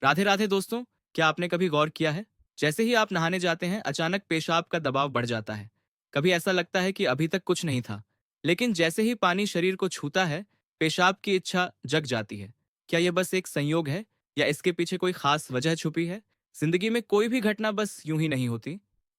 राधे राधे दोस्तों। क्या आपने कभी गौर किया है, जैसे ही आप नहाने जाते हैं अचानक पेशाब का दबाव बढ़ जाता है। कभी ऐसा लगता है कि अभी तक कुछ नहीं था, लेकिन जैसे ही पानी शरीर को छूता है पेशाब की इच्छा जग जाती है। क्या यह बस एक संयोग है या इसके पीछे कोई खास वजह छुपी है? जिंदगी में कोई भी घटना बस यूं ही नहीं होती।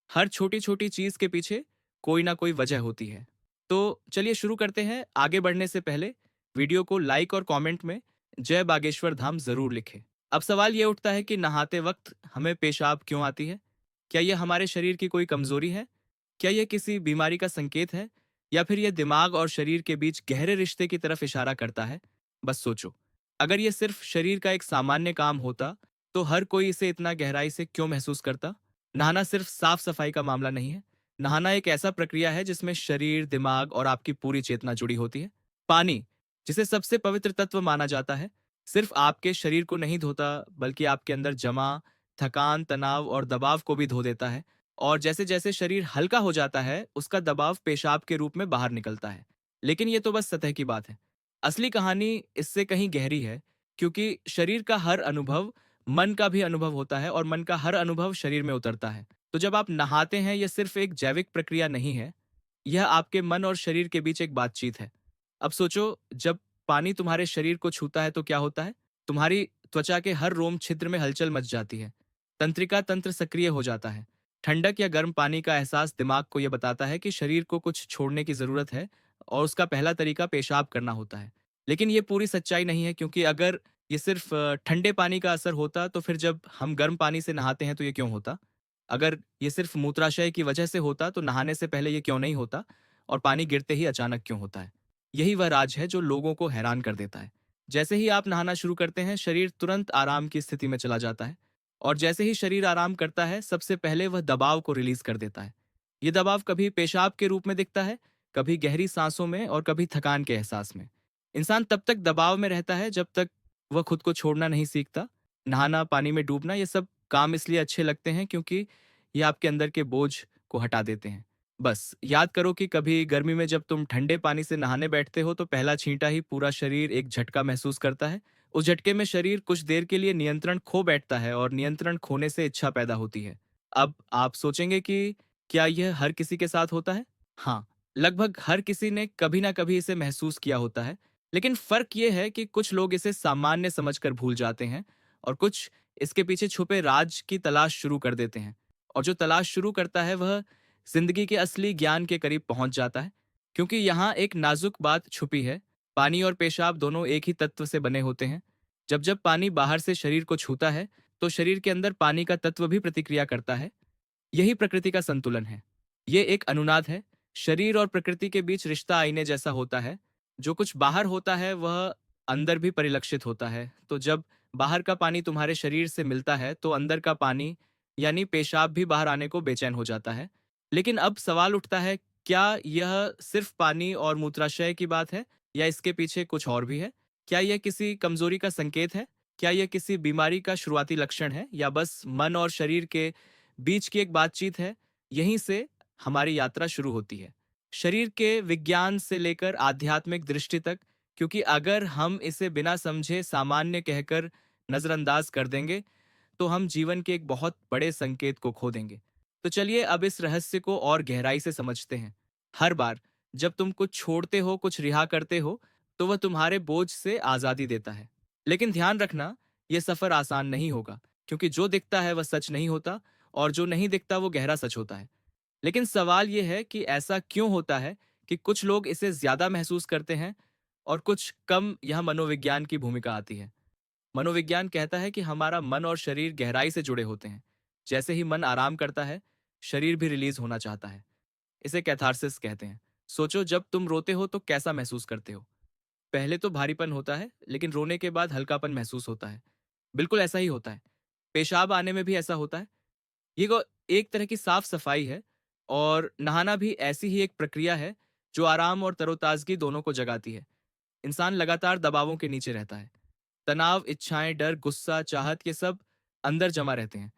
हर छोटी छोटी चीज के पीछे कोई ना कोई वजह होती है। तो चलिए शुरू करते हैं। आगे बढ़ने से पहले वीडियो को लाइक और कमेंट में जय बागेश्वर धाम जरूर लिखें। अब सवाल ये उठता है कि नहाते वक्त हमें पेशाब क्यों आती है? क्या यह हमारे शरीर की कोई कमजोरी है? क्या यह किसी बीमारी का संकेत है? या फिर यह दिमाग और शरीर के बीच गहरे रिश्ते की तरफ इशारा करता है? बस सोचो, अगर यह सिर्फ शरीर का एक सामान्य काम होता तो हर कोई इसे इतना गहराई से क्यों महसूस करता? नहाना सिर्फ साफ सफाई का मामला नहीं है। नहाना एक ऐसा प्रक्रिया है जिसमें शरीर, दिमाग और आपकी पूरी चेतना जुड़ी होती है। पानी, जिसे सबसे पवित्र तत्व माना जाता है, सिर्फ आपके शरीर को नहीं धोता बल्कि आपके अंदर जमा थकान, तनाव और दबाव को भी धो देता है। और जैसे जैसे शरीर हल्का हो जाता है उसका दबाव पेशाब के रूप में बाहर निकलता है। लेकिन ये तो बस सतह की बात है। असली कहानी इससे कहीं गहरी है, क्योंकि शरीर का हर अनुभव मन का भी अनुभव होता है और मन का हर अनुभव शरीर में उतरता है। तो जब आप नहाते हैं यह सिर्फ एक जैविक प्रक्रिया नहीं है, यह आपके मन और शरीर के बीच एक बातचीत है। अब सोचो, जब पानी तुम्हारे शरीर को छूता है तो क्या होता है? तुम्हारी त्वचा के हर रोम छिद्र में हलचल मच जाती है। तंत्रिका तंत्र सक्रिय हो जाता है। ठंडक या गर्म पानी का एहसास दिमाग को यह बताता है कि शरीर को कुछ छोड़ने की जरूरत है और उसका पहला तरीका पेशाब करना होता है। लेकिन ये पूरी सच्चाई नहीं है, क्योंकि अगर ये सिर्फ ठंडे पानी का असर होता तो फिर जब हम गर्म पानी से नहाते हैं तो ये क्यों होता? अगर ये सिर्फ मूत्राशय की वजह से होता तो नहाने से पहले ये क्यों नहीं होता? और पानी गिरते ही अचानक क्यों होता है? यही वह राज है जो लोगों को हैरान कर देता है। जैसे ही आप नहाना शुरू करते हैं शरीर तुरंत आराम की स्थिति में चला जाता है। और जैसे ही शरीर आराम करता है सबसे पहले वह दबाव को रिलीज कर देता है। ये दबाव कभी पेशाब के रूप में दिखता है, कभी गहरी सांसों में और कभी थकान के एहसास में। इंसान तब तक दबाव में रहता है जब तक वह खुद को छोड़ना नहीं सीखता। नहाना, पानी में डूबना, ये सब काम इसलिए अच्छे लगते हैं क्योंकि ये आपके अंदर के बोझ को हटा देते हैं। बस याद करो कि कभी गर्मी में जब तुम ठंडे पानी से नहाने बैठते हो तो पहला छींटा ही पूरा शरीर एक झटका महसूस करता है। उस झटके में शरीर कुछ देर के लिए नियंत्रण खो बैठता है और नियंत्रण खोने से इच्छा पैदा होती है। अब आप सोचेंगे कि क्या यह हर किसी के साथ होता है? हाँ, लगभग हर किसी ने कभी ना कभी इसे महसूस किया होता है। लेकिन फर्क यह है कि कुछ लोग इसे सामान्य समझकर भूल जाते हैं और कुछ इसके पीछे छुपे राज की तलाश शुरू कर देते हैं। और जो तलाश शुरू करता है वह जिंदगी के असली ज्ञान के करीब पहुंच जाता है। क्योंकि यहाँ एक नाजुक बात छुपी है। पानी और पेशाब दोनों एक ही तत्व से बने होते हैं। जब जब पानी बाहर से शरीर को छूता है तो शरीर के अंदर पानी का तत्व भी प्रतिक्रिया करता है। यही प्रकृति का संतुलन है। ये एक अनुनाद है। शरीर और प्रकृति के बीच रिश्ता आईने जैसा होता है। जो कुछ बाहर होता है वह अंदर भी परिलक्षित होता है। तो जब बाहर का पानी तुम्हारे शरीर से मिलता है तो अंदर का पानी यानी पेशाब भी बाहर आने को बेचैन हो जाता है। लेकिन अब सवाल उठता है, क्या यह सिर्फ पानी और मूत्राशय की बात है या इसके पीछे कुछ और भी है? क्या यह किसी कमजोरी का संकेत है? क्या यह किसी बीमारी का शुरुआती लक्षण है या बस मन और शरीर के बीच की एक बातचीत है? यहीं से हमारी यात्रा शुरू होती है, शरीर के विज्ञान से लेकर आध्यात्मिक दृष्टि तक। क्योंकि अगर हम इसे बिना समझे सामान्य कहकर नजरअंदाज कर देंगे तो हम जीवन के एक बहुत बड़े संकेत को खो देंगे। तो चलिए अब इस रहस्य को और गहराई से समझते हैं। हर बार जब तुम कुछ छोड़ते हो, कुछ रिहा करते हो, तो वह तुम्हारे बोझ से आजादी देता है। लेकिन ध्यान रखना, यह सफर आसान नहीं होगा, क्योंकि जो दिखता है वह सच नहीं होता और जो नहीं दिखता वो गहरा सच होता है। लेकिन सवाल यह है कि ऐसा क्यों होता है कि कुछ लोग इसे ज्यादा महसूस करते हैं और कुछ कम? यह मनोविज्ञान की भूमिका आती है। मनोविज्ञान कहता है कि हमारा मन और शरीर गहराई से जुड़े होते हैं। जैसे ही मन आराम करता है शरीर भी रिलीज होना चाहता है। इसे कैथारसिस कहते हैं। सोचो, जब तुम रोते हो तो कैसा महसूस करते हो? पहले तो भारीपन होता है, लेकिन रोने के बाद हल्कापन महसूस होता है। बिल्कुल ऐसा ही होता है। पेशाब आने में भी ऐसा होता है। एक तरह की साफ सफाई है। और नहाना भी ऐसी ही एक प्रक्रिया है जो आराम और तरोताजगी दोनों को जगाती है। इंसान लगातार दबावों के नीचे रहता है। तनाव, इच्छाएं, डर, गुस्सा, चाहत, ये सब अंदर जमा रहते हैं।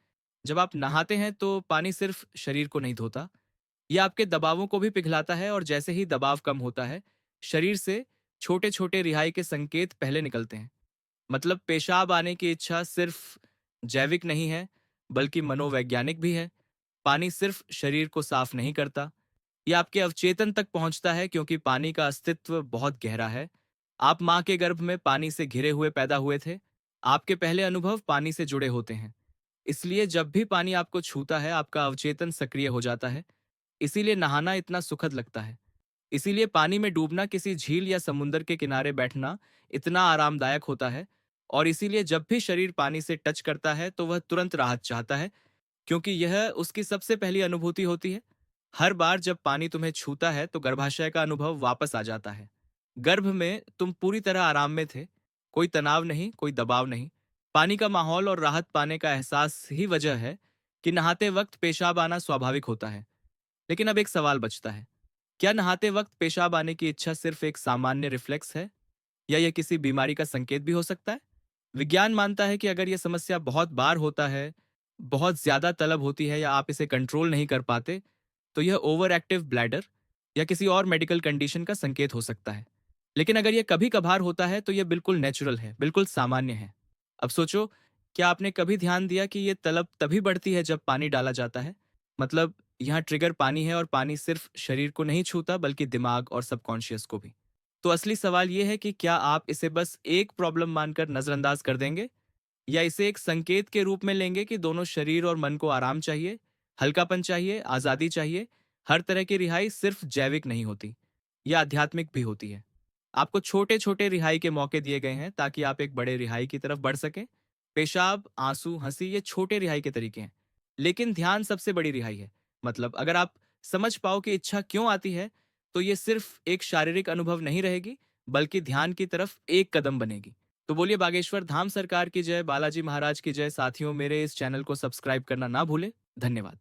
जब आप नहाते हैं तो पानी सिर्फ शरीर को नहीं धोता, यह आपके दबावों को भी पिघलाता है। और जैसे ही दबाव कम होता है शरीर से छोटे छोटे रिहाई के संकेत पहले निकलते हैं। मतलब पेशाब आने की इच्छा सिर्फ जैविक नहीं है, बल्कि मनोवैज्ञानिक भी है। पानी सिर्फ शरीर को साफ नहीं करता, ये आपके अवचेतन तक पहुंचता है क्योंकि पानी का अस्तित्व बहुत गहरा है। आप माँ के गर्भ में पानी से घिरे हुए पैदा हुए थे। आपके पहले अनुभव पानी से जुड़े होते हैं। इसलिए जब भी पानी आपको छूता है, आपका अवचेतन सक्रिय हो जाता है। इसीलिए नहाना इतना सुखद लगता है। इसीलिए पानी में डूबना, किसी झील या समुंदर के किनारे बैठना इतना आरामदायक होता है। और इसीलिए जब भी शरीर पानी से टच करता है तो वह तुरंत राहत चाहता है, क्योंकि यह उसकी सबसे पहली अनुभूति होती है। हर बार जब पानी तुम्हें छूता है तो गर्भाशय का अनुभव वापस आ जाता है। गर्भ में तुम पूरी तरह आराम में थे, कोई तनाव नहीं, कोई दबाव नहीं। पानी का माहौल और राहत पाने का एहसास ही वजह है कि नहाते वक्त पेशाब आना स्वाभाविक होता है। लेकिन अब एक सवाल बचता है, क्या नहाते वक्त पेशाब आने की इच्छा सिर्फ एक सामान्य रिफ्लेक्स है, या यह किसी बीमारी का संकेत भी हो सकता है? विज्ञान मानता है कि अगर यह समस्या बहुत बार होता है, बहुत ज्यादा तलब होती है, या आप इसे कंट्रोल नहीं कर पाते, तो यह ओवर एक्टिव ब्लैडर या किसी और मेडिकल कंडीशन का संकेत हो सकता है। लेकिन अगर यह कभी कभार होता है तो यह बिल्कुल नेचुरल है, बिल्कुल सामान्य है। अब सोचो, क्या आपने कभी ध्यान दिया कि यह तलब तभी बढ़ती है जब पानी डाला जाता है? मतलब, यहाँ ट्रिगर पानी है, और पानी सिर्फ शरीर को नहीं छूता बल्कि दिमाग और सबकॉन्शियस को भी। तो असली सवाल यह है कि क्या आप इसे बस एक प्रॉब्लम मानकर नजरअंदाज कर देंगे, या इसे एक संकेत के रूप में लेंगे कि दोनों शरीर और मन को आराम चाहिए, हल्कापन चाहिए, आजादी चाहिए। हर तरह की रिहाई सिर्फ जैविक नहीं होती, यह आध्यात्मिक भी होती है। आपको छोटे छोटे रिहाई के मौके दिए गए हैं ताकि आप एक बड़े रिहाई की तरफ बढ़ सकें। पेशाब, आंसू, हंसी, ये छोटे रिहाई के तरीके हैं, लेकिन ध्यान सबसे बड़ी रिहाई है। मतलब, अगर आप समझ पाओ कि इच्छा क्यों आती है, तो ये सिर्फ एक शारीरिक अनुभव नहीं रहेगी, बल्कि ध्यान की तरफ एक कदम बनेगी। तो बोलिए बागेश्वर धाम सरकार की जय, बालाजी महाराज की जय। साथियों, मेरे इस चैनल को सब्सक्राइब करना ना भूलें। धन्यवाद।